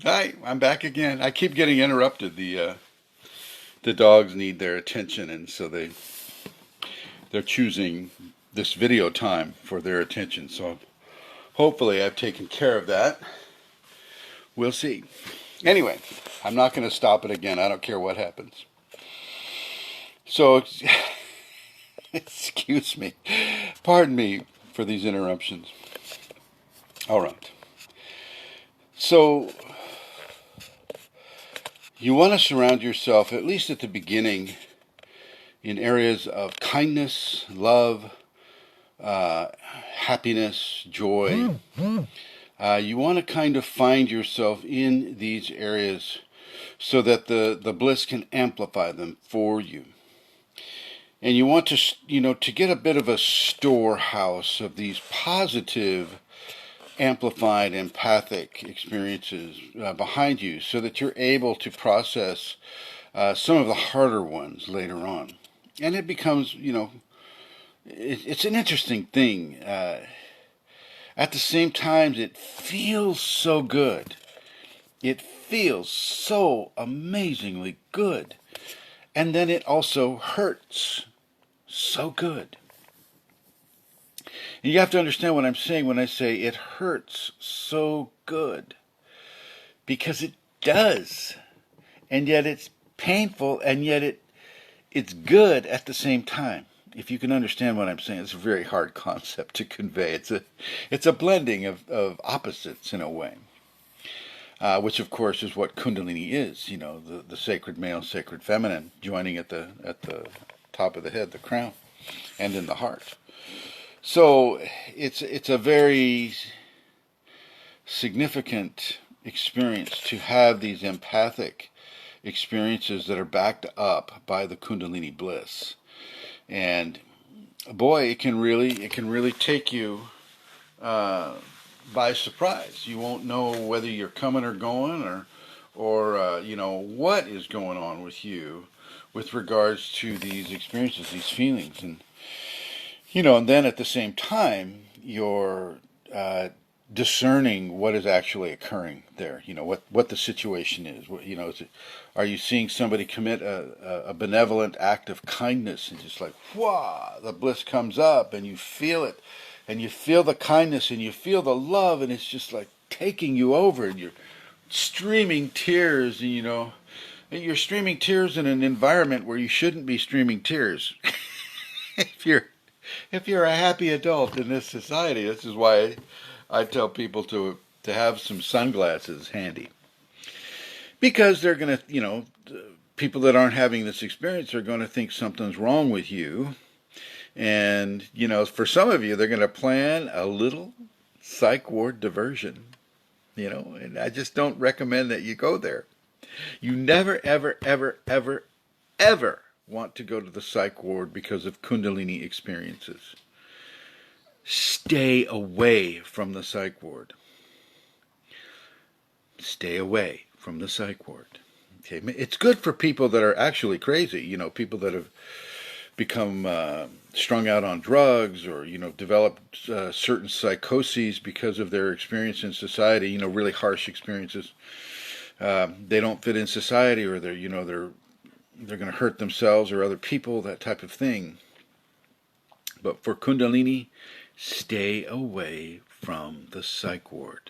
Hi, I'm back again. I keep getting interrupted. The dogs need their attention, and so they're choosing this video time for their attention. So hopefully I've taken care of that. We'll see. Anyway, I'm not going to stop it again. I don't care what happens. So excuse me. Pardon me for these interruptions. All right. So you want to surround yourself, at least at the beginning, in areas of kindness, love, happiness, joy. You want to kind of find yourself in these areas so that the bliss can amplify them for you. And you want to, to get a bit of a storehouse of these positive, amplified, empathic experiences behind you so that you're able to process some of the harder ones later on. And it becomes, it's an interesting thing. At the same time, it feels so good. It feels so amazingly good. And then it also hurts so good. And you have to understand what I'm saying when I say it hurts so good. Because it does. And yet it's painful, and yet it's good at the same time. If you can understand what I'm saying, it's a very hard concept to convey. It's a blending of opposites in a way, which of course is what Kundalini is. The sacred male, sacred feminine, joining at the top of the head, the crown, and in the heart. So it's a very significant experience to have these empathic experiences that are backed up by the Kundalini bliss. And boy, it can really take you by surprise. You won't know whether you're coming or going, or what is going on with you with regards to these experiences, these feelings, and then at the same time you're discerning what is actually occurring there. What the situation is. Are you seeing somebody commit a benevolent act of kindness, and just like, wow, the bliss comes up and you feel it, and you feel the kindness and you feel the love, and it's just like taking you over, and you're streaming tears, and you're streaming tears in an environment where you shouldn't be streaming tears. if you're if you're a happy adult in this society, this is why I tell people to have some sunglasses handy, because they're going to, people that aren't having this experience are going to think something's wrong with you. And, for some of you, they're going to plan a little psych ward diversion, and I just don't recommend that you go there. You never, ever, ever, ever, ever want to go to the psych ward because of Kundalini experiences. Stay away from the psych ward. Stay away from the psych ward. Okay, it's good for people that are actually crazy. People that have become strung out on drugs, or developed certain psychoses because of their experience in society. Really harsh experiences. They don't fit in society, or they're going to hurt themselves or other people. That type of thing. But for Kundalini, stay away from the psych ward.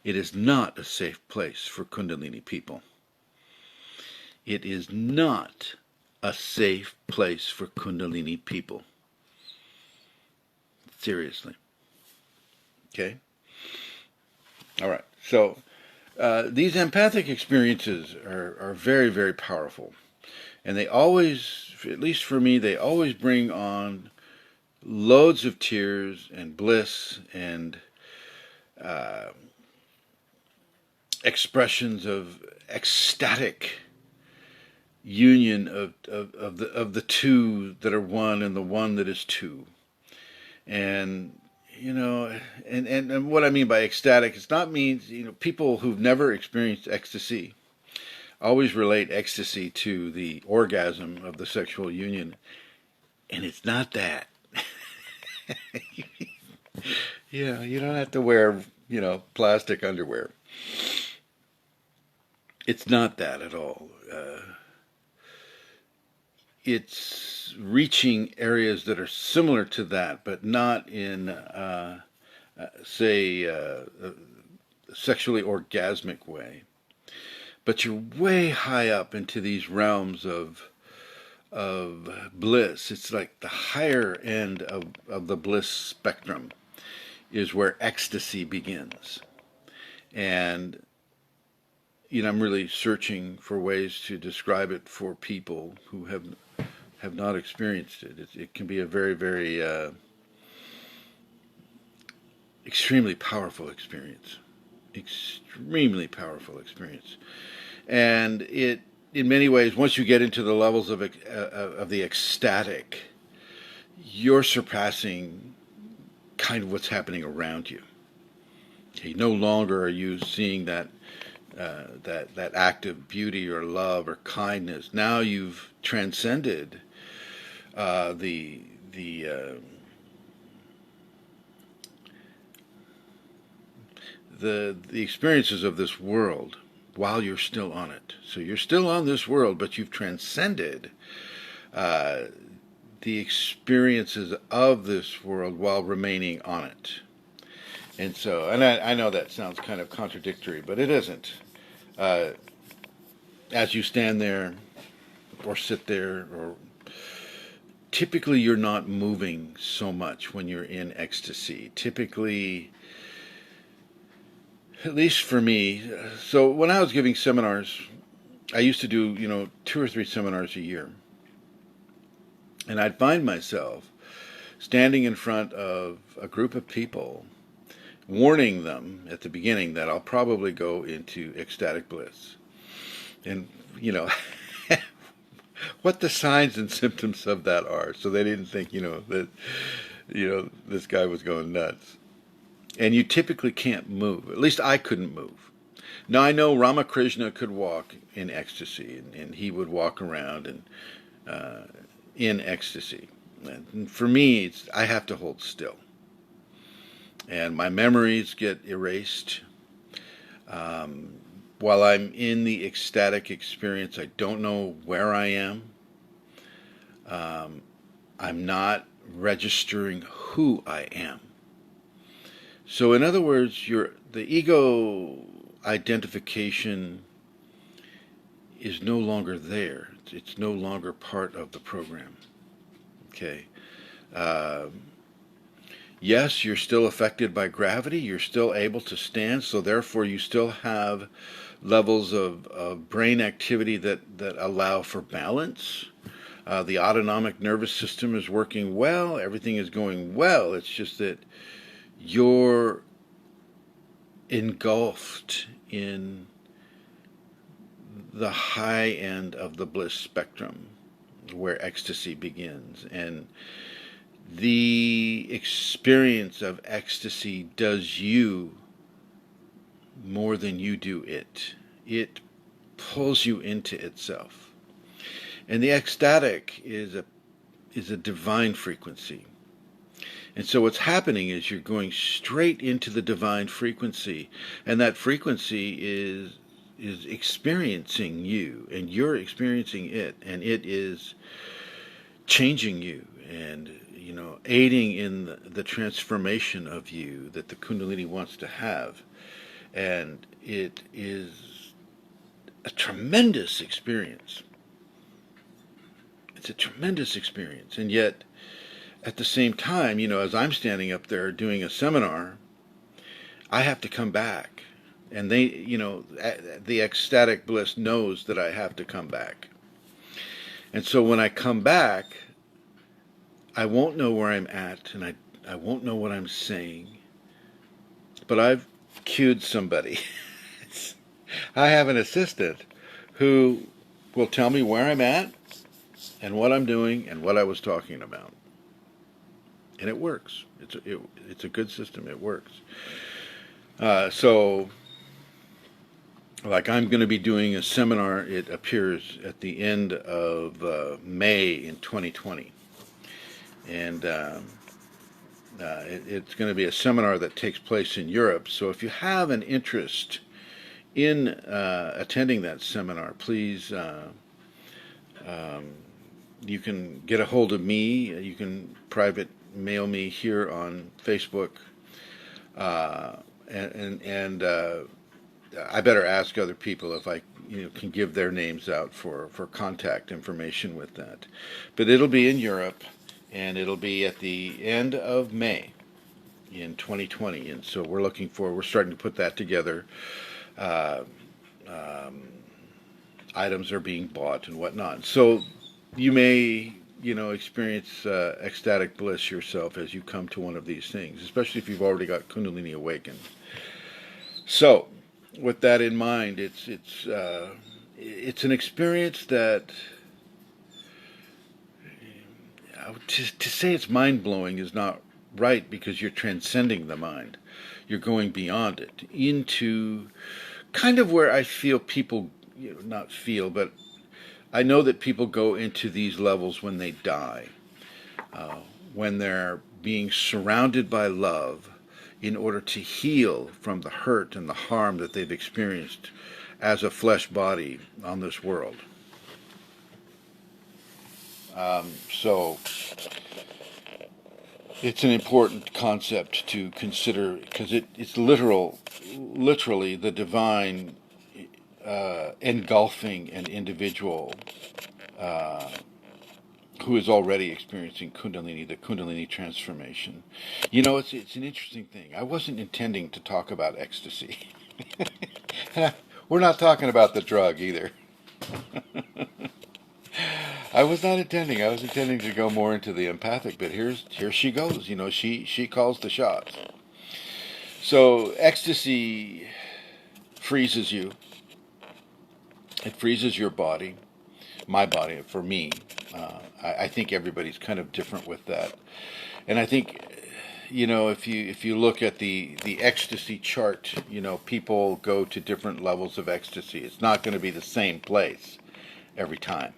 It is not a safe place for Kundalini people. It is not a safe place for Kundalini people. Seriously. Okay? All right. So these empathic experiences are very, very powerful. And they always, at least for me, they always bring on loads of tears and bliss and expressions of ecstatic union of the two that are one and the one that is two. And and what I mean by ecstatic, it's not means, people who've never experienced ecstasy always relate ecstasy to the orgasm of the sexual union, and it's not that. You don't have to wear, plastic underwear. It's not that at all. It's reaching areas that are similar to that, but not in, say, a sexually orgasmic way. But you're way high up into these realms of bliss. It's like the higher end of the bliss spectrum is where ecstasy begins. And I'm really searching for ways to describe it for people who have not experienced it. It can be a very, very extremely powerful experience. Extremely powerful experience. And it, in many ways, once you get into the levels of the ecstatic, you're surpassing kind of what's happening around you. Okay, no longer are you seeing that act of beauty or love or kindness. Now you've transcended the experiences of this world while you're still on it. So you're still on this world, but you've transcended the experiences of this world while remaining on it. And so, and I know that sounds kind of contradictory, but it isn't. As you stand there or sit there, or typically you're not moving so much when you're in ecstasy. Typically, at least for me, so when I was giving seminars, I used to do, 2 or 3 seminars a year. And I'd find myself standing in front of a group of people, warning them at the beginning that I'll probably go into ecstatic bliss. And, what the signs and symptoms of that are, so they didn't think, that, this guy was going nuts. And you typically can't move. At least I couldn't move. Now, I know Ramakrishna could walk in ecstasy, and he would walk around and in ecstasy. And for me, I have to hold still. And my memories get erased. While I'm in the ecstatic experience, I don't know where I am. I'm not registering who I am. So in other words, the ego identification is no longer there. It's no longer part of the program. Okay. Yes, you're still affected by gravity. You're still able to stand. So therefore, you still have levels of brain activity that allow for balance. The autonomic nervous system is working well. Everything is going well. It's just that you're engulfed in the high end of the bliss spectrum where ecstasy begins. And the experience of ecstasy does you more than you do it. It pulls you into itself. And the ecstatic is a divine frequency. And so what's happening is you're going straight into the divine frequency, and that frequency is experiencing you, and you're experiencing it, and it is changing you, and aiding in the transformation of you that the Kundalini wants to have. And it is a tremendous experience. It's a tremendous experience, and yet at the same time, as I'm standing up there doing a seminar, I have to come back. And they, the ecstatic bliss knows that I have to come back. And so when I come back, I won't know where I'm at, and I won't know what I'm saying. But I've cued somebody. I have an assistant who will tell me where I'm at and what I'm doing and what I was talking about. And it works. It's a good system. It works. So, like, I'm going to be doing a seminar. It appears at the end of May in 2020. And it's going to be a seminar that takes place in Europe. So if you have an interest in attending that seminar, please, you can get a hold of me. You can private mail me here on Facebook, and I better ask other people if I can give their names out for contact information with that. But it'll be in Europe, and it'll be at the end of May in 2020, and so we're starting to put that together. Uh, Items are being bought and whatnot. So you may, experience ecstatic bliss yourself as you come to one of these things, especially if you've already got Kundalini awakened. So, with that in mind, it's an experience that to say it's mind blowing is not right, because you're transcending the mind. You're going beyond it into kind of where I feel people, not feel, but I know that people go into these levels when they die, when they're being surrounded by love in order to heal from the hurt and the harm that they've experienced as a flesh body on this world. So it's an important concept to consider, because it's literally the divine engulfing an individual who is already experiencing Kundalini, the Kundalini transformation. It's an interesting thing. I wasn't intending to talk about ecstasy. We're not talking about the drug either. I was not intending. I was intending to go more into the empathic, but here she goes. She calls the shots. So ecstasy freezes you. It freezes your body, my body, for me. I think everybody's kind of different with that. And I think, if you look at the ecstasy chart, people go to different levels of ecstasy. It's not going to be the same place every time.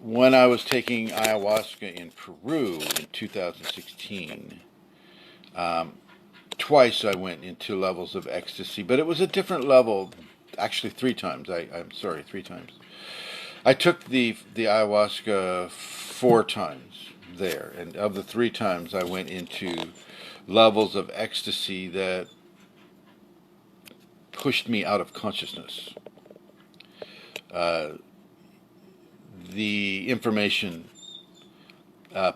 When I was taking ayahuasca in Peru in 2016, twice I went into levels of ecstasy, but it was a different level. Actually, three times. I'm sorry, three times. I took the ayahuasca 4 times there, and of the 3 times I went into levels of ecstasy that pushed me out of consciousness. The information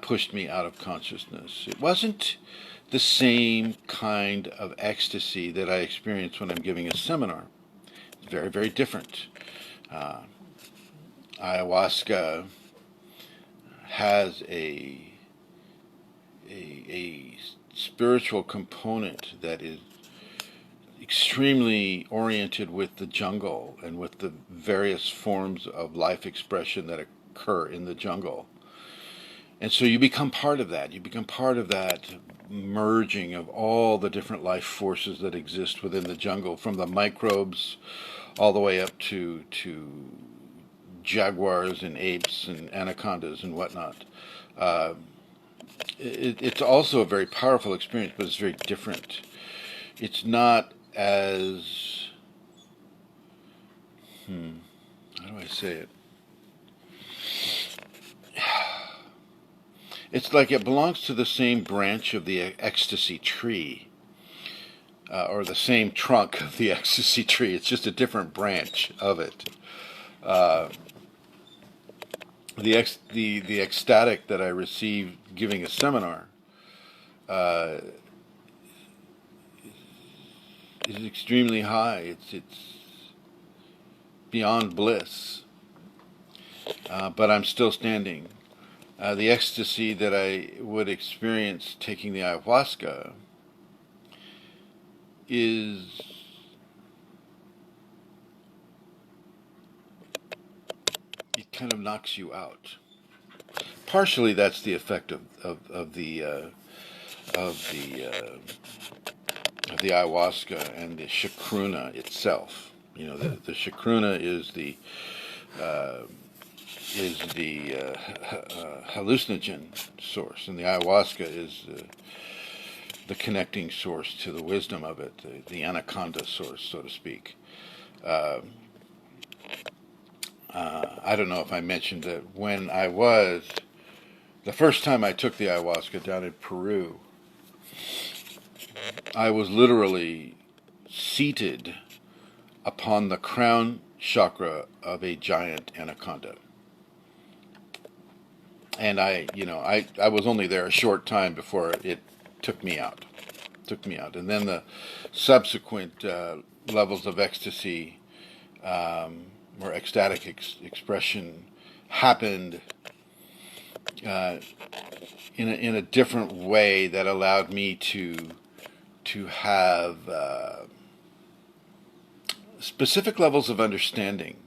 pushed me out of consciousness. It wasn't the same kind of ecstasy that I experience when I'm giving a seminar. It's very, very different. Ayahuasca has a spiritual component that is extremely oriented with the jungle and with the various forms of life expression that occur in the jungle. And so you become part of that. You become part of that merging of all the different life forces that exist within the jungle, from the microbes all the way up to jaguars and apes and anacondas and whatnot. It's also a very powerful experience, but it's very different. It's not as, how do I say it? It's like it belongs to the same branch of the ecstasy tree, or the same trunk of the ecstasy tree. It's just a different branch of it. The ecstatic that I received giving a seminar is extremely high. It's beyond bliss, but I'm still standing. The ecstasy that I would experience taking the ayahuasca it kind of knocks you out. Partially, that's the effect of the ayahuasca and the chacruna itself. The chacruna is the hallucinogen source, and the ayahuasca is the connecting source to the wisdom of it, the anaconda source, so to speak. Uh, I don't know if I mentioned that when the first time I took the ayahuasca down in Peru, I was literally seated upon the crown chakra of a giant anaconda. And I was only there a short time before it took me out. And then the subsequent levels of ecstasy or ecstatic expression happened in a different way that allowed me to have specific levels of understanding.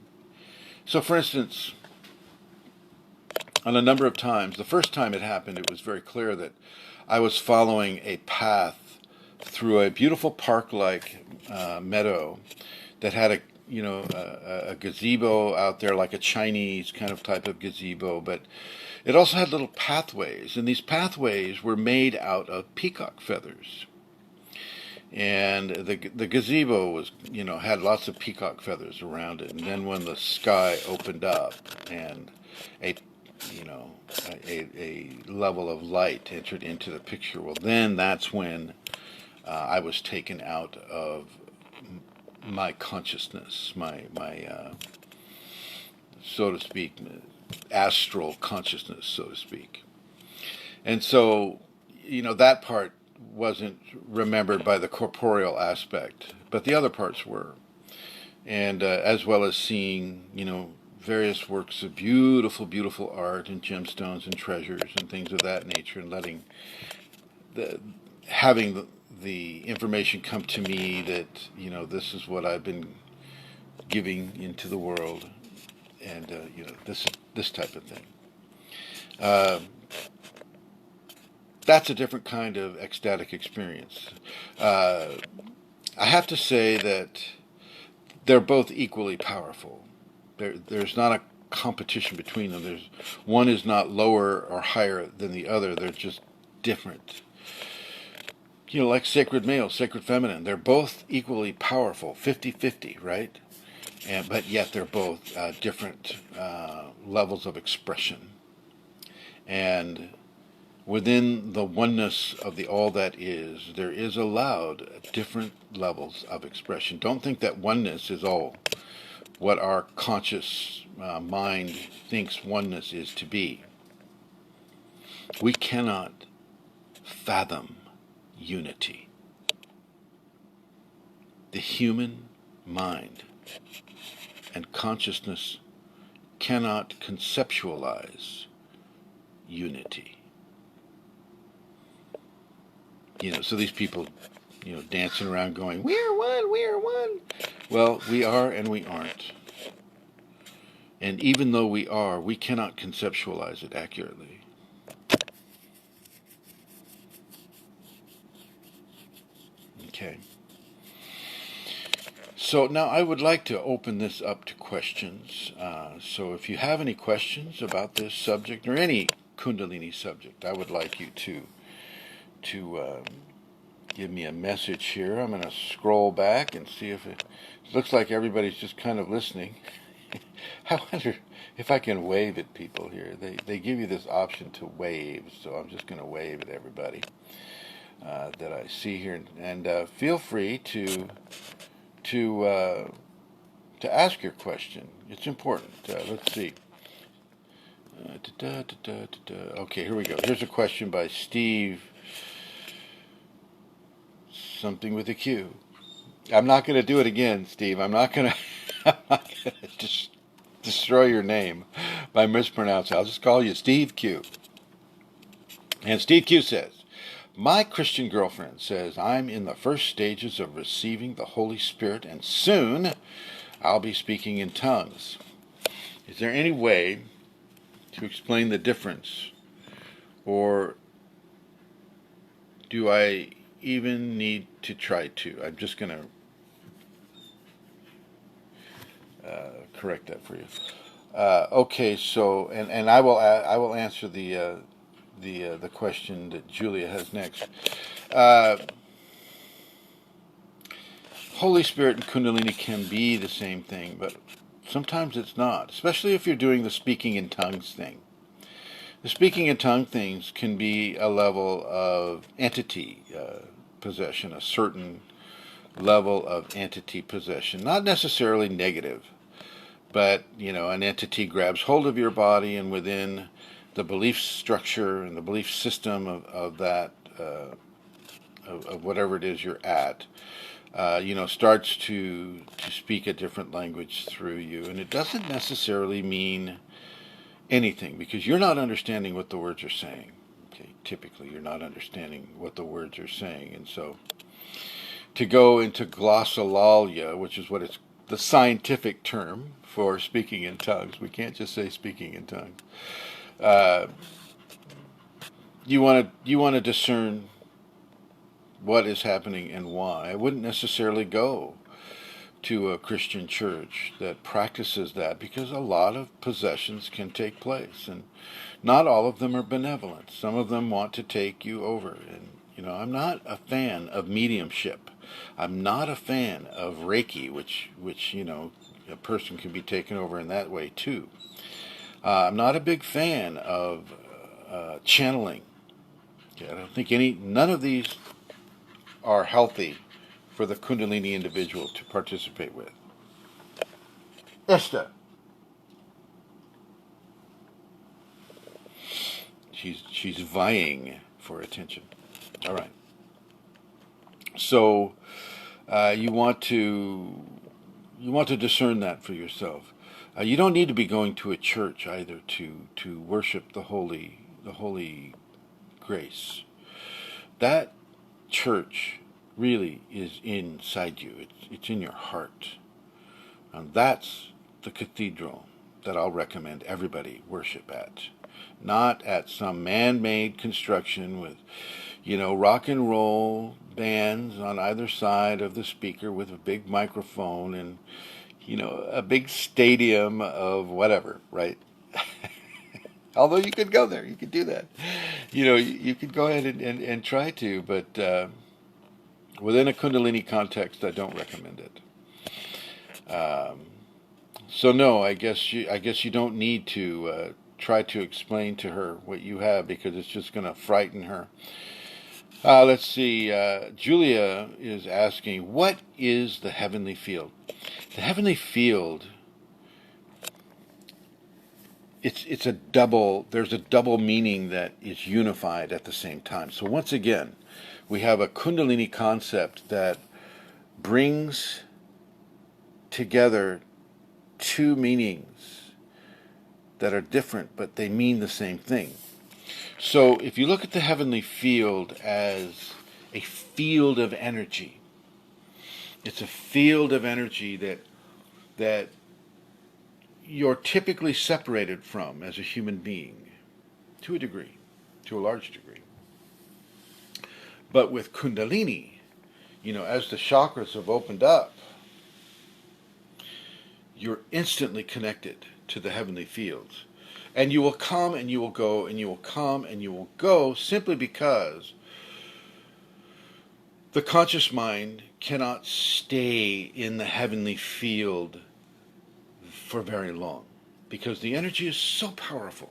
So, for instance, on a number of times, the first time it happened, it was very clear that I was following a path through a beautiful park-like meadow that had a gazebo out there, like a Chinese kind of type of gazebo, but it also had little pathways, and these pathways were made out of peacock feathers. And the gazebo was, had lots of peacock feathers around it. And then when the sky opened up and a level of light entered into the picture, well, then that's when I was taken out of my consciousness, my so to speak, astral consciousness, so to speak. And so, that part wasn't remembered by the corporeal aspect, but the other parts were. And as well as seeing, various works of beautiful, beautiful art and gemstones and treasures and things of that nature, and having the information come to me that, this is what I've been giving into the world, and, this type of thing. That's a different kind of ecstatic experience. I have to say that they're both equally powerful. There's not a competition between them. One is not lower or higher than the other. They're just different. Like sacred male, sacred feminine. They're both equally powerful, 50-50, right? But yet they're both different levels of expression. And within the oneness of the all that is, there is allowed different levels of expression. Don't think that oneness is all what our conscious mind thinks oneness is to be. We cannot fathom unity. The human mind and consciousness cannot conceptualize unity. So these people, dancing around going, we are one, we are one. Well, we are and we aren't. And even though we are, we cannot conceptualize it accurately. Okay. So now I would like to open this up to questions. So if you have any questions about this subject or any Kundalini subject, I would like you to give me a message here. I'm going to scroll back and see if it looks like everybody's just kind of listening. I wonder if I can wave at people here. They give you this option to wave, so I'm just going to wave at everybody that I see here, and feel free to ask your question. It's important. Let's see. Okay, here we go. Here's a question by Steve. Something with a Q. I'm not going to do it again, Steve. I'm not going to just destroy your name by mispronouncing. I'll just call you Steve Q. And Steve Q says, my Christian girlfriend says I'm in the first stages of receiving the Holy Spirit, and soon I'll be speaking in tongues. Is there any way to explain the difference, or do I even need to try to? I'm just going to correct that for you. Okay, so and I will answer the the question that Julia has next. Uh, Holy Spirit and Kundalini can be the same thing, but sometimes it's not, especially if you're doing the speaking in tongues thing. The speaking in tongue things can be a level of entity possession, a certain level of entity possession, not necessarily negative, but an entity grabs hold of your body, and within the belief structure and the belief system of that of whatever it is you're at, starts to speak a different language through you, and it doesn't necessarily mean anything because you're not understanding what the words are saying. Okay, typically you're not understanding what the words are saying, and so to go into glossolalia, which is what it's the scientific term for speaking in tongues. We can't just say speaking in tongues. You want to discern what is happening and why. I wouldn't necessarily go to a Christian church that practices that because a lot of possessions can take place, and not all of them are benevolent. Some of them want to take you over, and I'm not a fan of mediumship. I'm not a fan of Reiki, which a person can be taken over in that way too. I'm not a big fan of channeling. Okay, I don't think none of these are healthy for the Kundalini individual to participate with. Esther. She's vying for attention. All right. So you want to discern that for yourself. You don't need to be going to a church either to worship the holy grace. That church really is inside you. It's in your heart. And that's the cathedral that I'll recommend everybody worship at. Not at some man-made construction with, rock and roll bands on either side of the speaker with a big microphone and, a big stadium of whatever, right? Although you could go there, you could do that. You could go ahead and try to, but within a Kundalini context, I don't recommend it. So no, I guess you don't need to try to explain to her what you have because it's just going to frighten her. Let's see. Julia is asking, what is the heavenly field? The heavenly field. There's a double meaning that is unified at the same time. So once again, we have a Kundalini concept that brings together two meanings that are different, but they mean the same thing. So if you look at the heavenly field as a field of energy, it's a field of energy that you're typically separated from as a human being, to a degree, to a large degree. But with Kundalini, as the chakras have opened up, you're instantly connected to the heavenly fields. And you will come and you will go and you will come and you will go simply because the conscious mind cannot stay in the heavenly field for very long because the energy is so powerful.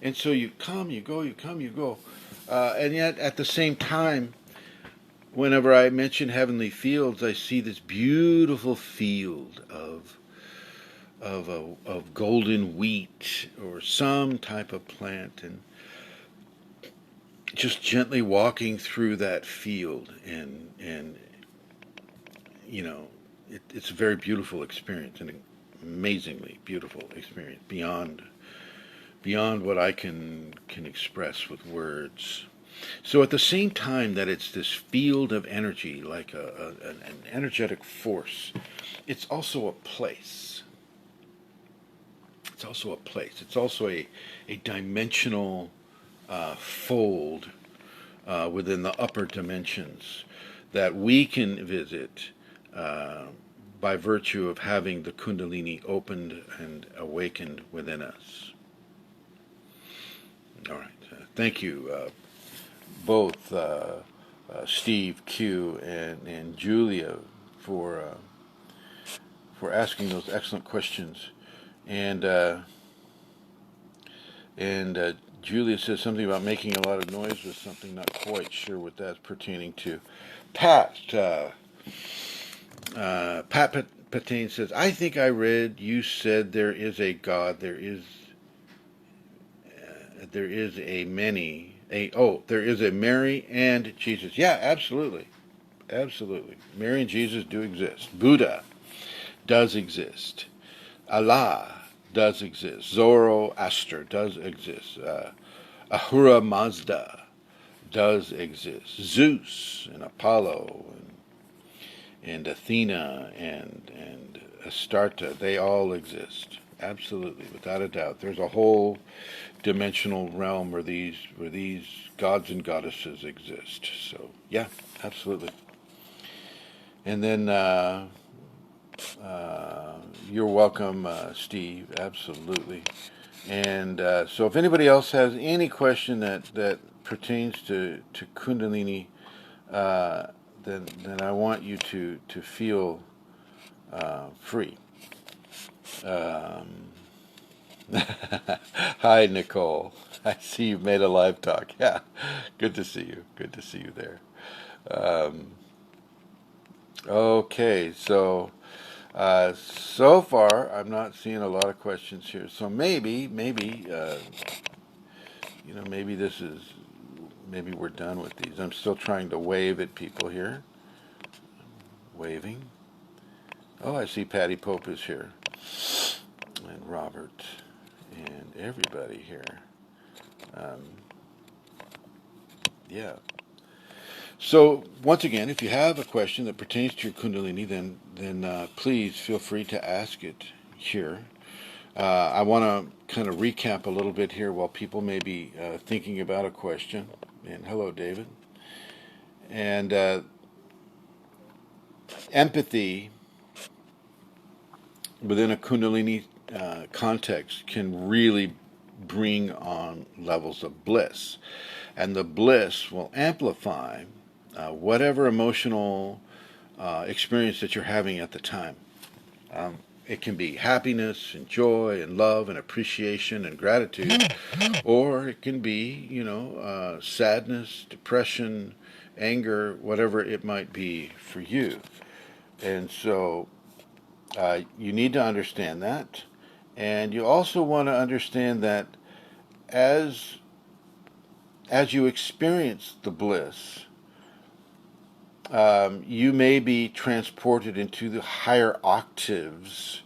And so you come, you go, you come, you go. And yet at the same time, whenever I mention heavenly fields, I see this beautiful field of golden wheat or some type of plant, and just gently walking through that field, and it's a very beautiful experience, an amazingly beautiful experience beyond what I can express with words. So at the same time that it's this field of energy, like an energetic force, it's also a place. It's also a place. It's also a dimensional fold within the upper dimensions that we can visit by virtue of having the Kundalini opened and awakened within us. All right. thank you, both Steve Q and Julia for asking those excellent questions. And Julia says something about making a lot of noise with something. Not quite sure what that's pertaining to. Pat Patain says, I think I read you said there is a God. There is a many. There is a Mary and Jesus. Yeah, absolutely. Absolutely. Mary and Jesus do exist. Buddha does exist. Allah does exist. Zoroaster does exist. Ahura Mazda does exist. Zeus and Apollo and Athena and Astarte, they all exist. Absolutely, without a doubt. There's a whole dimensional realm where these gods and goddesses exist. So yeah, absolutely. And then you're welcome, Steve. Absolutely. And so if anybody else has any question that pertains to Kundalini, then I want you to feel free. Hi, Nicole. I see you've made a live talk. Yeah, good to see you. Good to see you there. Okay, so so far I'm not seeing a lot of questions here. So maybe maybe maybe we're done with these. I'm still trying to wave at people here. Waving. Oh, I see Patty Pope is here, and Robert, and everybody here. Yeah. So once again, if you have a question that pertains to your Kundalini, then please feel free to ask it here. I want to kind of recap a little bit here while people may be thinking about a question. And hello, David. And empathy within a Kundalini context can really bring on levels of bliss. And the bliss will amplify whatever emotional experience that you're having at the time. It can be happiness and joy and love and appreciation and gratitude, or it can be, sadness, depression, anger, whatever it might be for you. And so you need to understand that. And you also want to understand that as you experience the bliss, you may be transported into the higher octaves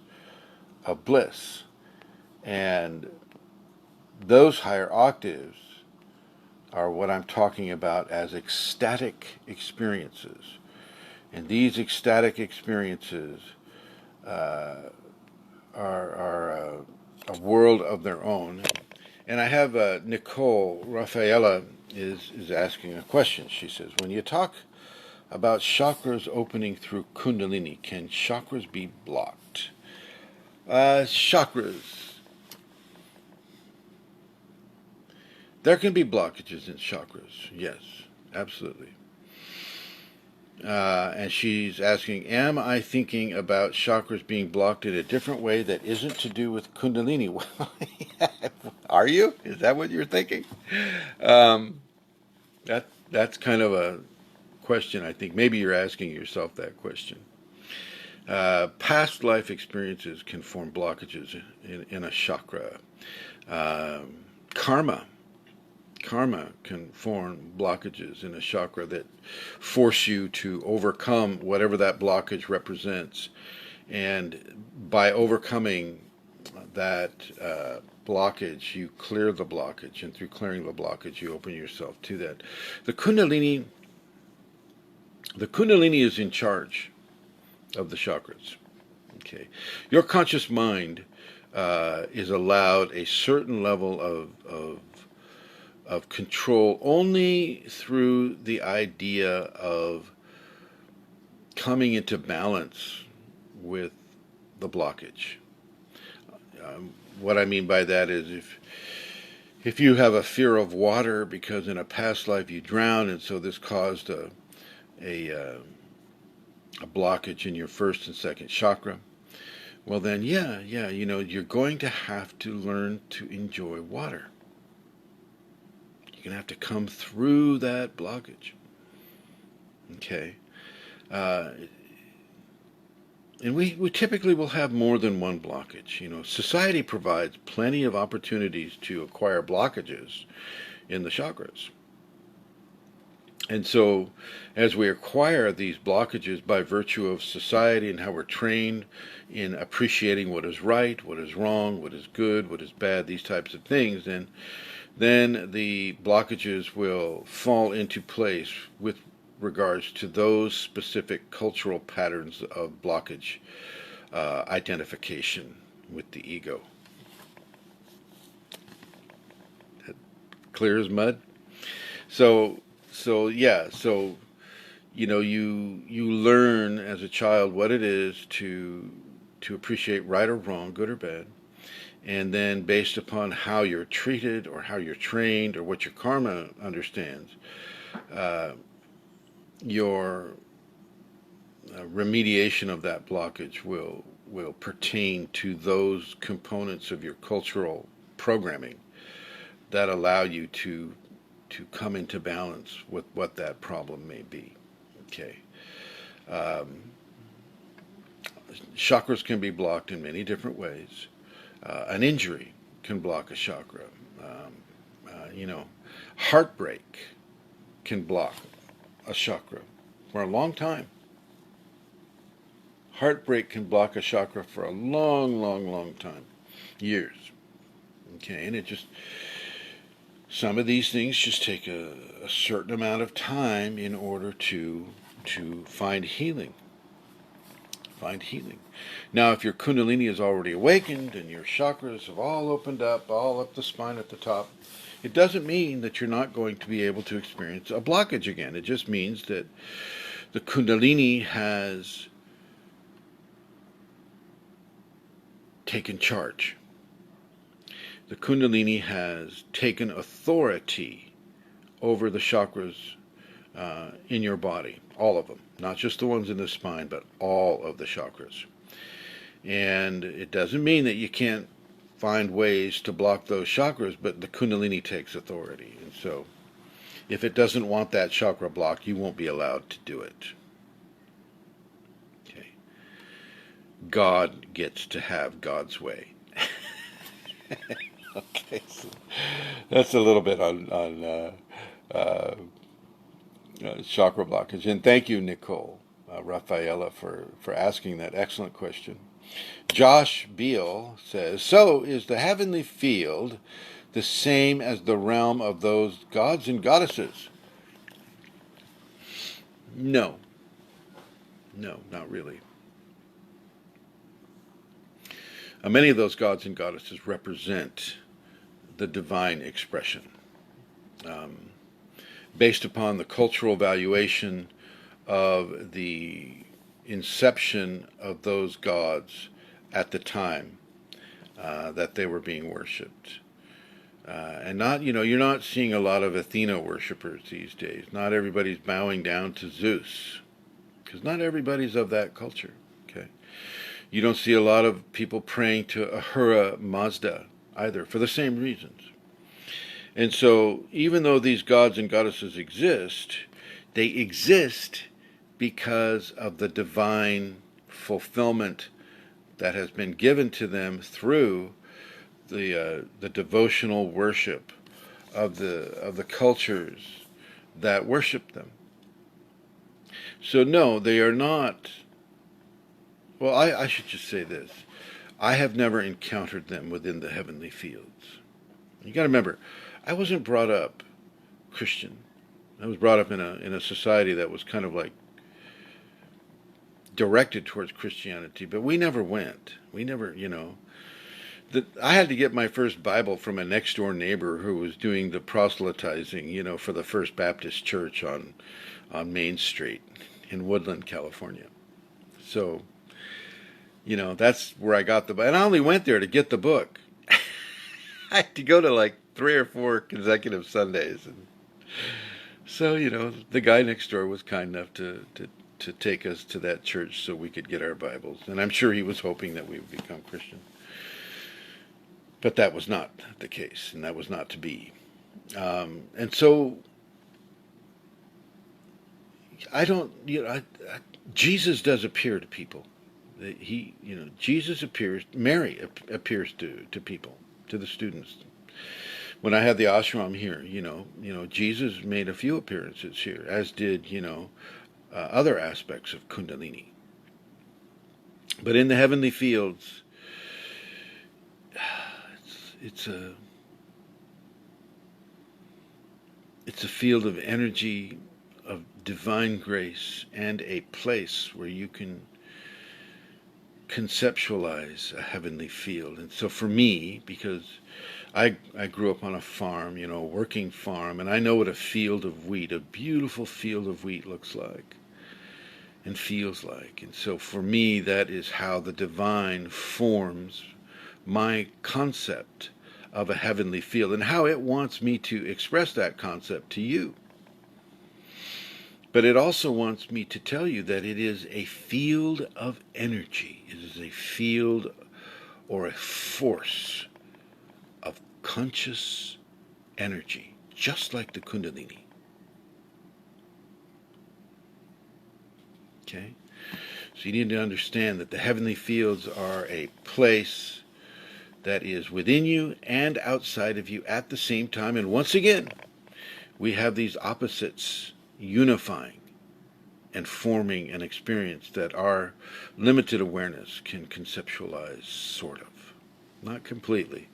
of bliss. And those higher octaves are what I'm talking about as ecstatic experiences. And these ecstatic experiences are a world of their own. And I have Nicole Rafaela is asking a question. She says, when you talk about chakras opening through Kundalini, can chakras be blocked? Chakras. There can be blockages in chakras. Yes, absolutely. And she's asking, am I thinking about chakras being blocked in a different way that isn't to do with Kundalini? Are you? Is that what you're thinking? That's kind of a question, I think. Maybe you're asking yourself that question. Past life experiences can form blockages in a chakra. Karma can form blockages in a chakra that force you to overcome whatever that blockage represents. And by overcoming that blockage, you clear the blockage. And through clearing the blockage, you open yourself to that. The Kundalini is in charge of the chakras. Okay, your conscious mind is allowed a certain level of control only through the idea of coming into balance with the blockage. What I mean by that is If you have a fear of water because in a past life you drowned, and so this caused a, uh, a blockage in your first and second chakra, well then, yeah, you're going to have to learn to enjoy water. You're going to have to come through that blockage. Okay. Uh, and we typically will have more than one blockage. Society provides plenty of opportunities to acquire blockages in the chakras. And so, as we acquire these blockages by virtue of society and how we're trained in appreciating what is right, what is wrong, what is good, what is bad, these types of things, then the blockages will fall into place with regards to those specific cultural patterns of blockage identification with the ego. Clear as mud? So you learn as a child what it is to appreciate right or wrong, good or bad, and then based upon how you're treated or how you're trained or what your karma understands, your remediation of that blockage will pertain to those components of your cultural programming that allow you to come into balance with what that problem may be. Okay. Chakras can be blocked in many different ways. An injury can block a chakra. Heartbreak can block a chakra for a long time. Heartbreak can block a chakra for a long, long, long time. Years. Okay, and some of these things just take a certain amount of time in order to find healing. Find healing. Now, if your Kundalini is already awakened and your chakras have all opened up, all up the spine at the top, it doesn't mean that you're not going to be able to experience a blockage again. It just means that the Kundalini has taken charge. The Kundalini has taken authority over the chakras in your body, all of them, not just the ones in the spine, but all of the chakras. And it doesn't mean that you can't find ways to block those chakras, but the Kundalini takes authority. And so if it doesn't want that chakra blocked, you won't be allowed to do it. Okay. God gets to have God's way. Okay, so that's a little bit on chakra blockage. And thank you, Nicole Rafaela, for asking that excellent question. Josh Beal says, so is the heavenly field the same as the realm of those gods and goddesses? No, not really. Many of those gods and goddesses represent the divine expression. Based upon the cultural valuation of the inception of those gods at the time that they were being worshipped. And not, you're not seeing a lot of Athena worshippers these days. Not everybody's bowing down to Zeus, because not everybody's of that culture. Okay. You don't see a lot of people praying to Ahura Mazda either, for the same reasons. And so, even though these gods and goddesses exist, they exist because of the divine fulfillment that has been given to them through the devotional worship of the cultures that worship them. So no, they are not. Well, I should just say this. I have never encountered them within the heavenly fields. You got to remember, I wasn't brought up Christian. I was brought up in a society that was kind of like directed towards Christianity, but we never went. We never, I had to get my first Bible from a next door neighbor who was doing the proselytizing, for the First Baptist Church on Main Street in Woodland, California. So, that's where I got and I only went there to get the book. I had to go to like 3 or 4 consecutive Sundays. And so, the guy next door was kind enough to take us to that church so we could get our Bibles. And I'm sure he was hoping that we would become Christian. But that was not the case, and that was not to be. And so, I don't, Jesus does appear to people. Jesus appears, Mary appears to people, to the students. When I had the ashram here, Jesus made a few appearances here, as did, other aspects of Kundalini. But in the heavenly fields, it's a field of energy, of divine grace, and a place where you can conceptualize a heavenly field. And so for me, because I grew up on a farm, working farm, and I know what a field of wheat, a beautiful field of wheat looks like and feels like. And so for me, that is how the divine forms my concept of a heavenly field and how it wants me to express that concept to you. But it also wants me to tell you that it is a field of energy. It is a field or a force of conscious energy, just like the Kundalini. Okay? So you need to understand that the heavenly fields are a place that is within you and outside of you at the same time. And once again, we have these opposites unifying and forming an experience that our limited awareness can conceptualize, sort of. Not completely,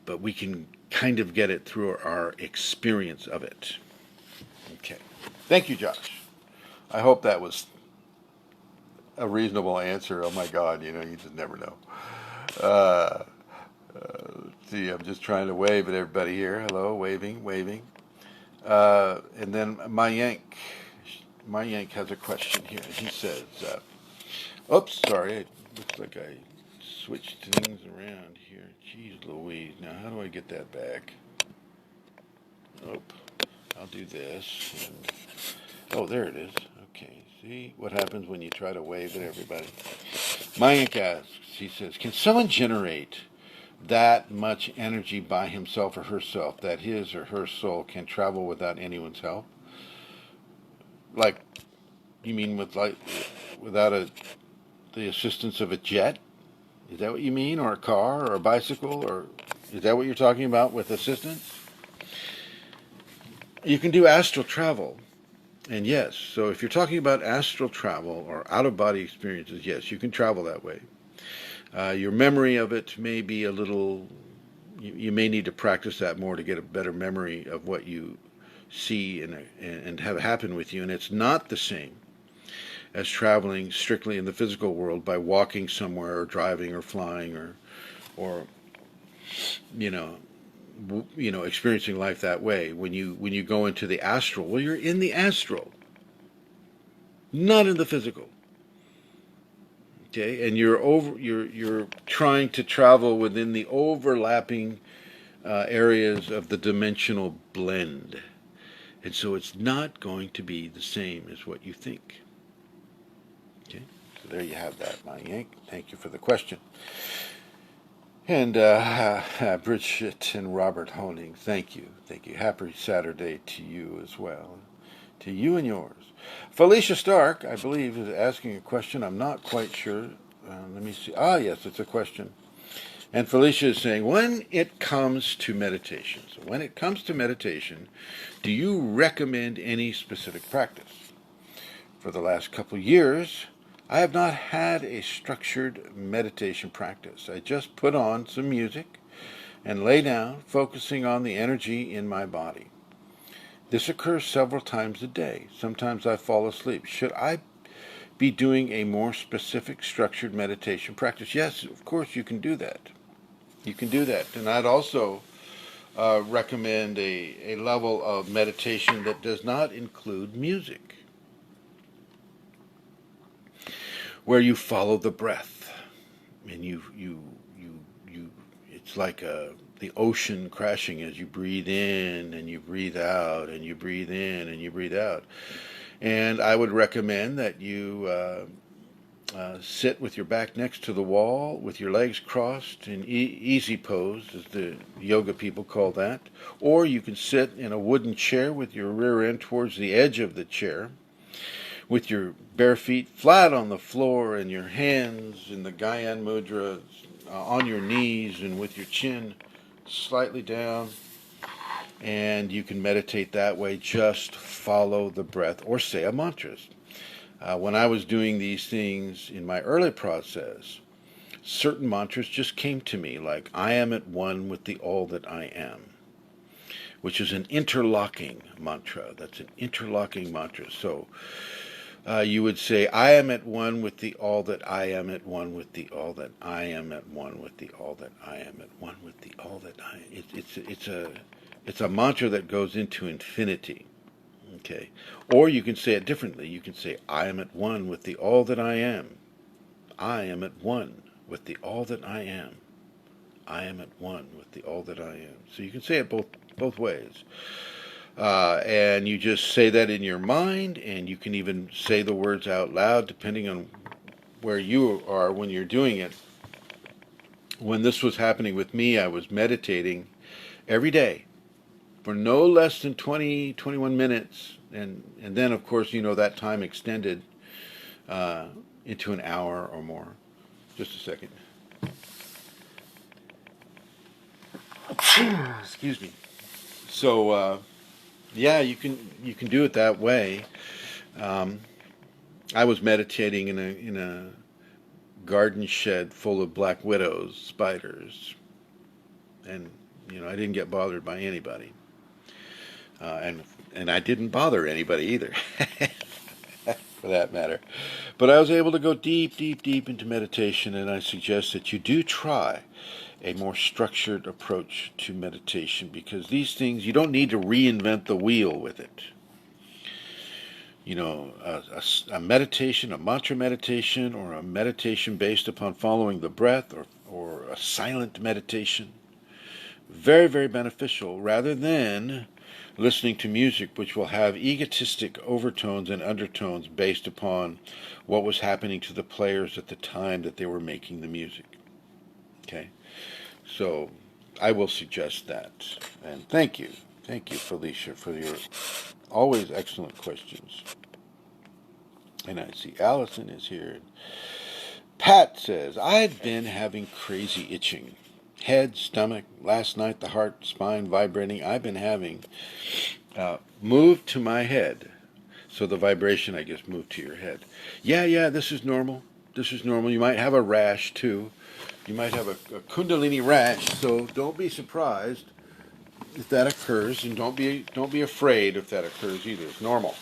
but we can kind of get it through our experience of it. Okay. Thank you, Josh. I hope that was a reasonable answer. Oh my God, you just never know. See, I'm just trying to wave at everybody here. Hello, waving. And then Mayank has a question here. He says, oops, sorry, it looks like I switched things around here. Jeez Louise, now how do I get that back? Nope, I'll do this. Oh, there it is. Okay, see what happens when you try to wave at everybody. Mayank asks, he says, can someone generate that much energy by himself or herself that his or her soul can travel without anyone's help? Like, you mean without the assistance of a jet? Is that what you mean? Or a car or a bicycle? Or is that what you're talking about with assistance? You can do astral travel. And yes, so if you're talking about astral travel or out-of-body experiences, yes, you can travel that way. Your memory of it may be a little, you may need to practice that more to get a better memory of what you see and have happen with you. And it's not the same as traveling strictly in the physical world by walking somewhere or driving or flying or experiencing life that way. When you go into the astral, well, you're in the astral, not in the physical. Okay, and you're trying to travel within the overlapping areas of the dimensional blend, and so it's not going to be the same as what you think. Okay, so there you have that, Mayank. Thank you for the question. And Bridget and Robert Honing, thank you. Happy Saturday to you as well, to you and yours. Felicia Stark, I believe, is asking a question. I'm not quite sure. Let me see. Yes, it's a question. And Felicia is saying, when it comes to meditation, do you recommend any specific practice? For the last couple of years, I have not had a structured meditation practice. I just put on some music and lay down, focusing on the energy in my body. This occurs several times a day. Sometimes I fall asleep. Should I be doing a more specific structured meditation practice? Yes, of course you can do that. And I'd also recommend a level of meditation that does not include music, where you follow the breath, and you it's like the ocean crashing as you breathe in and you breathe out and you breathe in and you breathe out. And I would recommend that you sit with your back next to the wall, with your legs crossed in easy pose, as the yoga people call that. Or you can sit in a wooden chair with your rear end towards the edge of the chair, with your bare feet flat on the floor and your hands in the Gyan Mudra on your knees and with your chin slightly down. And you can meditate that way. Just follow the breath or say a mantra. When I was doing these things in my early process, certain mantras just came to me, like I am at one with the all that I am, which is an interlocking mantra. That's an interlocking mantra. So you would say, I am at one with the all that I am at one with the all that I am at one with the all that I am at one with the all that I am. It's a mantra that goes into infinity. Okay. Or you can say it differently. You can say, I am at one with the all that I am. I am at one with the all that I am. I am at one with the all that I am. So you can say it both ways. And you just say that in your mind, and you can even say the words out loud depending on where you are when you're doing it. When this was happening with me, I was meditating every day for no less than 21 minutes. And then, of course, that time extended into an hour or more. Just a second. Excuse me. So, yeah, you can do it that way. I was meditating in a garden shed full of black widows, spiders, and I didn't get bothered by anybody, and I didn't bother anybody either, for that matter. But I was able to go deep, deep, deep into meditation, and I suggest that you do try a more structured approach to meditation, because these things, you don't need to reinvent the wheel with it. A meditation, a mantra meditation, or a meditation based upon following the breath, or a silent meditation, very, very beneficial, rather than listening to music which will have egotistic overtones and undertones based upon what was happening to the players at the time that they were making the music. Okay? So I will suggest that. And thank you, Felicia, for your always excellent questions. And I see Allison is here. Pat says, I've been having crazy itching. Head, stomach, last night the heart, spine vibrating. I've been having moved to my head. So the vibration, I guess, moved to your head. Yeah, this is normal. You might have a rash, too. You might have a Kundalini rash, so don't be surprised if that occurs, and don't be afraid if that occurs either. It's normal.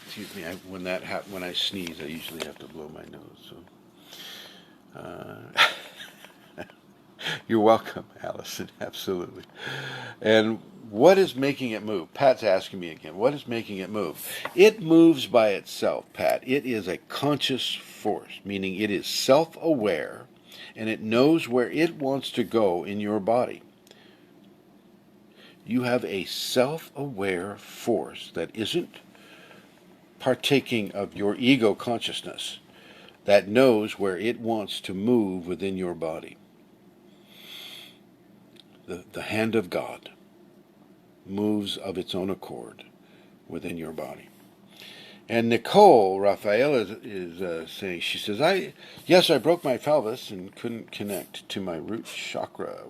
Excuse me. When I sneeze, I usually have to blow my nose. So, you're welcome, Allison. Absolutely. And what is making it move? Pat's asking me again. What is making it move? It moves by itself, Pat. It is a conscious force, meaning it is self-aware, and it knows where it wants to go in your body. You have a self-aware force that isn't partaking of your ego consciousness, that knows where it wants to move within your body. The hand of God moves of its own accord within your body. And Nicole Raphael is saying, she says, I broke my pelvis and couldn't connect to my root chakra.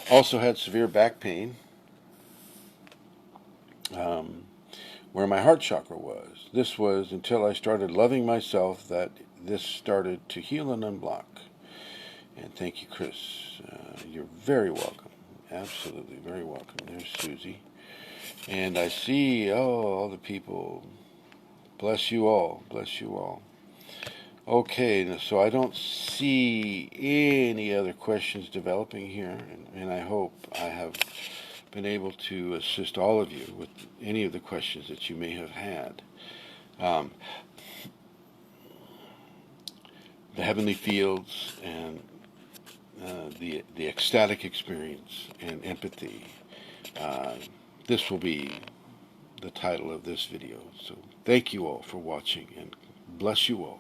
Also had severe back pain where my heart chakra was. This was until I started loving myself that this started to heal and unblock. And thank you, Chris. You're very welcome. Absolutely very welcome. There's Susie. And I see, all the people. Bless you all. Bless you all. Okay, so I don't see any other questions developing here, and I hope I have been able to assist all of you with any of the questions that you may have had. The heavenly fields and the ecstatic experience and empathy. This will be the title of this video. So thank you all for watching, and bless you all.